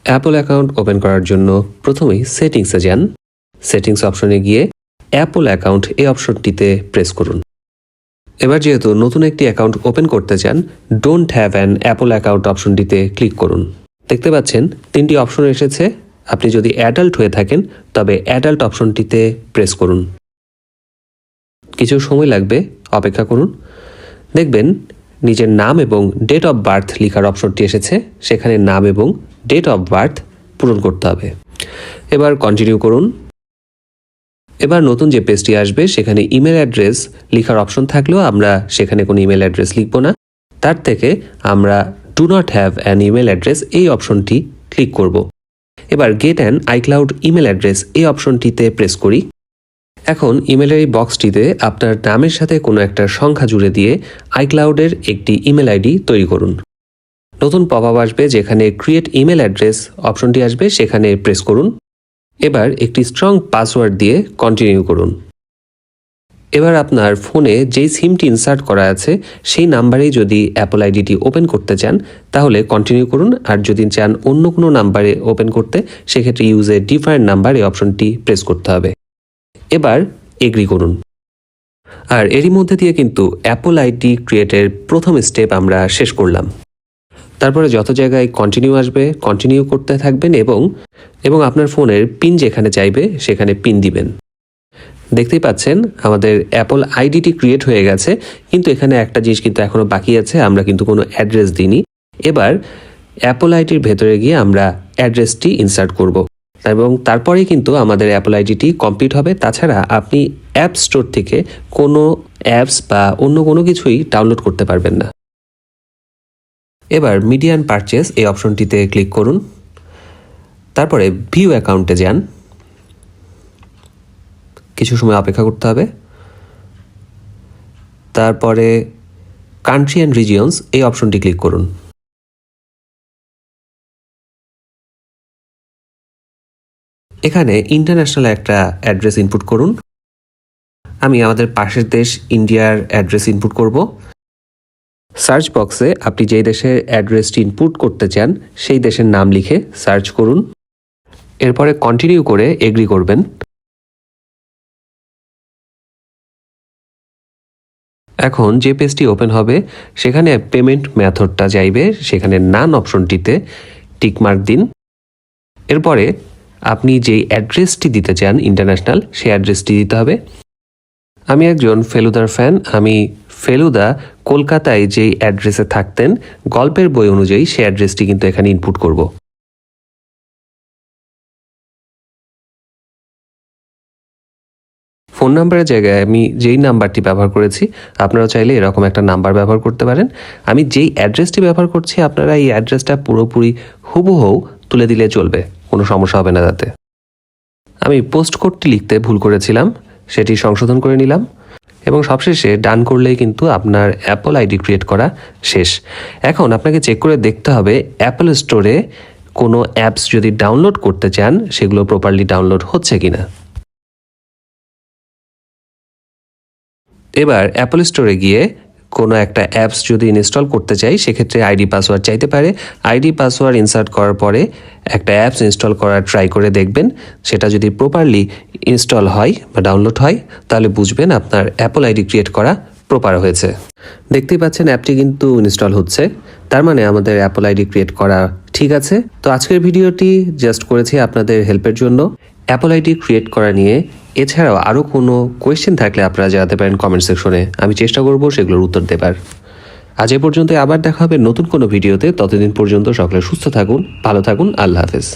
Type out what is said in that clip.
Apple account open করার জন্য প্রথমেই সেটিংসে যান। সেটিংস অপশনে গিয়ে অ্যাপল অ্যাকাউন্ট এই অপশনটিতে প্রেস করুন। এবার যেহেতু নতুন একটি অ্যাকাউন্ট ওপেন করতে চান, don't have an Apple account অপশনটিতে ক্লিক করুন। দেখতে পাচ্ছেন 3টি অপশন এসেছে। আপনি যদি অ্যাডাল্ট হয়ে থাকেন তবে অ্যাডাল্ট অপশনটিতে প্রেস করুন। কিছু সময় লাগবে, অপেক্ষা করুন। দেখবেন নিজের নাম এবং ডেট অফ বার্থ লেখার অপশনটি এসেছে। সেখানে নাম এবং ডেট অফ বার্থ পূরণ করতে হবে। এবার কন্টিনিউ করুন। এবার নতুন যে পেজটি আসবে সেখানে ইমেল অ্যাড্রেস লেখার অপশন থাকলেও আমরা সেখানে কোনো ইমেল অ্যাড্রেস লিখব না। তার থেকে আমরা do not have an email address এই অপশনটি ক্লিক করব। এবার get an iCloud email address এই অপশনটিতে প্রেস করি। এখন ইমেলের এই বক্সটিতে আপনার নামের সাথে কোনো একটা সংখ্যা জুড়ে দিয়ে আইক্লাউডের একটি ইমেল আইডি তৈরি করুন। নতুন পপআপ আসবে যেখানে ক্রিয়েট ইমেল অ্যাড্রেস অপশনটি আসবে, সেখানে প্রেস করুন। এবার একটি স্ট্রং পাসওয়ার্ড দিয়ে কন্টিনিউ করুন। এবার আপনার ফোনে যেই সিমটি ইনসার্ট করা আছে সেই নাম্বারেই যদি অ্যাপল আইডিটি ওপেন করতে চান তাহলে কন্টিনিউ করুন। আর যদি চান অন্য কোনো নাম্বারে ওপেন করতে সেক্ষেত্রে ইউজ এ ডিফারেন্ট নাম্বার এই অপশনটি প্রেস করতে হবে। এবার এগ্রি করুন। আর এরই মধ্যে দিয়ে কিন্তু অ্যাপল আইডি ক্রিয়েটের প্রথম স্টেপ আমরা শেষ করলাম। তারপরে যত জায়গায় কন্টিনিউ আসবে কন্টিনিউ করতে থাকবেন এবং আপনার ফোনের পিন যেখানে চাইবে সেখানে পিন দিবেন। দেখতেই পাচ্ছেন আমাদের অ্যাপল আইডিটি ক্রিয়েট হয়ে গেছে, কিন্তু এখানে একটা জিনিস কিন্তু এখনও বাকি আছে, আমরা কিন্তু কোনো অ্যাড্রেস দিইনি। এবার অ্যাপল আইডির ভেতরে গিয়ে আমরা অ্যাড্রেসটি ইনসার্ট করব এবং তারপরেই কিন্তু আমাদের অ্যাপল আইডিটি কমপ্লিট হবে। তাছাড়া আপনি অ্যাপ স্টোর থেকে কোনো অ্যাপস বা অন্য কোনো কিছুই ডাউনলোড করতে পারবেন না। এবার মিডিয়া অ্যান্ড পারচেস এই অপশনটিতে ক্লিক করুন। তারপরে ভিউ অ্যাকাউন্টে যান। কিছু সময় অপেক্ষা করতে হবে। তারপরে কান্ট্রি অ্যান্ড রিজিয়নস এই অপশনটি ক্লিক করুন। এখানে ইন্টারন্যাশনাল একটা অ্যাড্রেস ইনপুট করুন। আমি আমাদের পাশের দেশ ইন্ডিয়ার অ্যাড্রেস ইনপুট করব। সার্চ বক্সে আপনি যেই দেশের অ্যাড্রেসটি ইনপুট করতে চান সেই দেশের নাম লিখে সার্চ করুন। এরপরে কন্টিনিউ করে এগ্রি করবেন। এখন যে পেজটি ওপেন হবে সেখানে পেমেন্ট মেথডটা চাইবে, সেখানে নান অপশনটিতে টিকমার্ক দিন। এরপরে আপনি যেই অ্যাড্রেসটি দিতে চান ইন্টারন্যাশনাল সেই অ্যাড্রেসটি দিতে হবে। আমি একজন ফেলুদার ফ্যান। আমি ফেলুদা কলকাতায় যেই অ্যাড্রেসে থাকতেন গল্পের বই অনুযায়ী সেই অ্যাড্রেসটি কিন্তু এখানে ইনপুট করব। ফোন নাম্বারের জায়গায় আমি যেই নাম্বারটি ব্যবহার করেছি আপনারা চাইলে এরকম একটা নাম্বার ব্যবহার করতে পারেন। আমি যেই অ্যাড্রেসটি ব্যবহার করছি আপনারা এই অ্যাড্রেসটা পুরোপুরি হুবহু তুলে দিলে চলবে, কোনো সমস্যা হবে না তাতে। আমি পোস্ট কোডটি লিখতে ভুল করেছিলাম, সেটি সংশোধন করে নিলাম এবং সবশেষে ডান করলেই কিন্তু আপনার অ্যাপল আইডি ক্রিয়েট করা শেষ। এখন আপনাকে চেক করে দেখতে হবে অ্যাপল স্টোরে কোনো অ্যাপস যদি ডাউনলোড করতে চান সেগুলো প্রপারলি ডাউনলোড হচ্ছে কিনা। এবার অ্যাপল স্টোরে গিয়ে কোনো একটা অ্যাপস যদি ইনস্টল করতে চাই সেক্ষেত্রে আইডি পাসওয়ার্ড চাইতে পারে। আইডি পাসওয়ার্ড ইনসার্ট করার পরে একটা অ্যাপস ইনস্টল করার ট্রাই করে দেখবেন। সেটা যদি প্রপারলি ইনস্টল হয় বা ডাউনলোড হয় তাহলে বুঝবেন আপনার অ্যাপল আইডি ক্রিয়েট করা প্রপার হয়েছে। দেখতেই পাচ্ছেন অ্যাপটি কিন্তু ইনস্টল হচ্ছে, তার মানে আমাদের অ্যাপল আইডি ক্রিয়েট করা ঠিক আছে। তো আজকের ভিডিওটি জাস্ট করেছি আপনাদের হেল্পের জন্য অ্যাপল আইডি ক্রিয়েট করা নিয়ে। এছাড়াও আরও কোনো কোয়েশ্চেন থাকলে আপনারা জানাতে পারেন কমেন্ট সেকশনে, আমি চেষ্টা করব সেগুলোর উত্তর দেবার। আজ এ পর্যন্ত, আবার দেখা হবে নতুন কোনো ভিডিওতে। ততদিন পর্যন্ত সকলে সুস্থ থাকুন, ভালো থাকুন, আল্লাহ হাফেজ।